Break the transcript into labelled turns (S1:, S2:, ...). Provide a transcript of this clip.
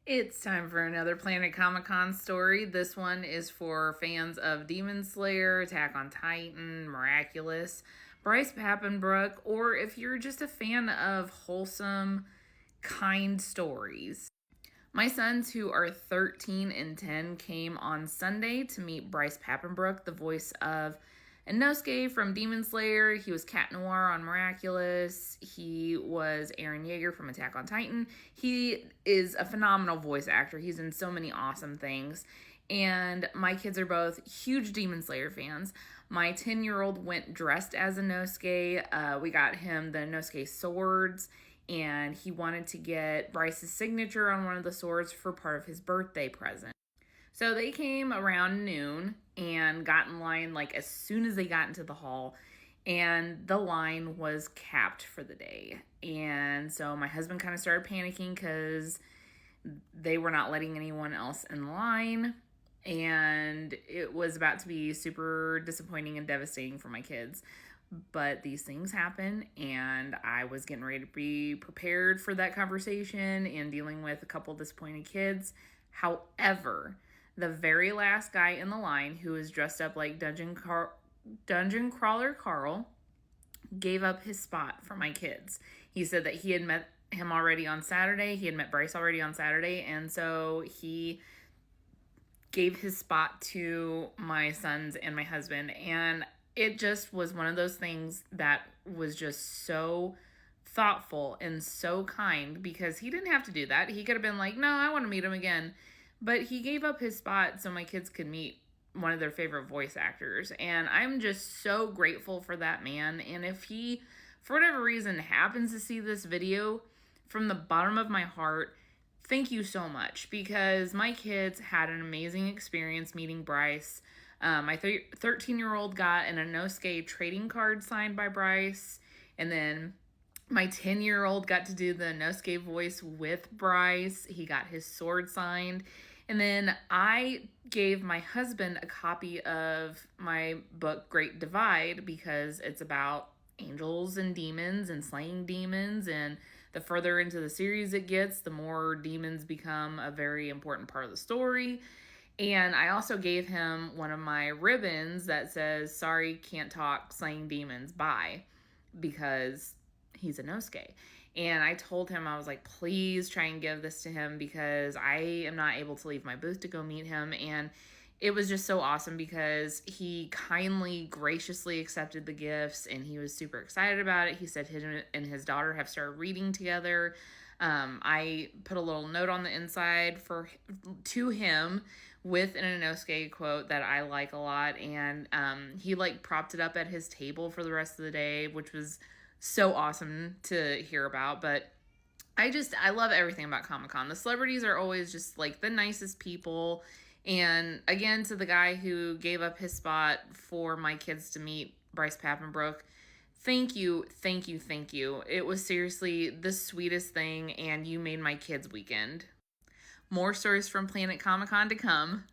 S1: It's time for another Planet Comicon story. This one is for fans of Demon Slayer, Attack on Titan, Miraculous, Bryce Papenbrook, or if you're just a fan of wholesome, kind stories. My sons, who are 13 and 10, came on Sunday to meet Bryce Papenbrook, the voice of Inosuke from Demon Slayer. He was Cat Noir on Miraculous. He was Eren Yeager from Attack on Titan. He is a phenomenal voice actor. He's in so many awesome things. And my kids are both huge Demon Slayer fans. My 10-year-old went dressed as Inosuke. We got him the Inosuke swords, and he wanted to get Bryce's signature on one of the swords for part of his birthday present. So they came around noon and got in line like as soon as they got into the hall, and the line was capped for the day. And so my husband kind of started panicking because they were not letting anyone else in line, and it was about to be super disappointing and devastating for my kids. But these things happen, and I was getting ready to be prepared for that conversation and dealing with a couple disappointed kids. However, the very last guy in the line, who was dressed up like Dungeon Crawler Carl, gave up his spot for my kids. He said that he had met him already on Saturday. He had met Bryce already on Saturday, and so he gave his spot to my sons and my husband. And it just was one of those things that was just so thoughtful and so kind, because he didn't have to do that. He could have been like, no, I want to meet him again. But he gave up his spot so my kids could meet one of their favorite voice actors. And I'm just so grateful for that man. And if he, for whatever reason, happens to see this video, from the bottom of my heart, thank you so much. Because my kids had an amazing experience meeting Bryce. My 13-year-old got an Inosuke trading card signed by Bryce. And then my 10-year-old got to do the Inosuke voice with Bryce. He got his sword signed. And then I gave my husband a copy of my book, Great Divide, because it's about angels and demons and slaying demons. And the further into the series it gets, the more demons become a very important part of the story. And I also gave him one of my ribbons that says, sorry, can't talk, slaying demons, bye, because he's a Inosuke. And I told him, I was like, please try and give this to him, because I am not able to leave my booth to go meet him. And it was just so awesome because he kindly, graciously accepted the gifts, and he was super excited about it. He said him and his daughter have started reading together. I put a little note on the inside to him with an Inosuke quote that I like a lot. And he propped it up at his table for the rest of the day, which was so awesome to hear about. But I love everything about Comic-Con. The celebrities are always just the nicest people. And again, to the guy who gave up his spot for my kids to meet Bryce Papenbrook, thank you, thank you, thank you. It was seriously the sweetest thing, and you made my kids' weekend. More stories from Planet Comic-Con to come.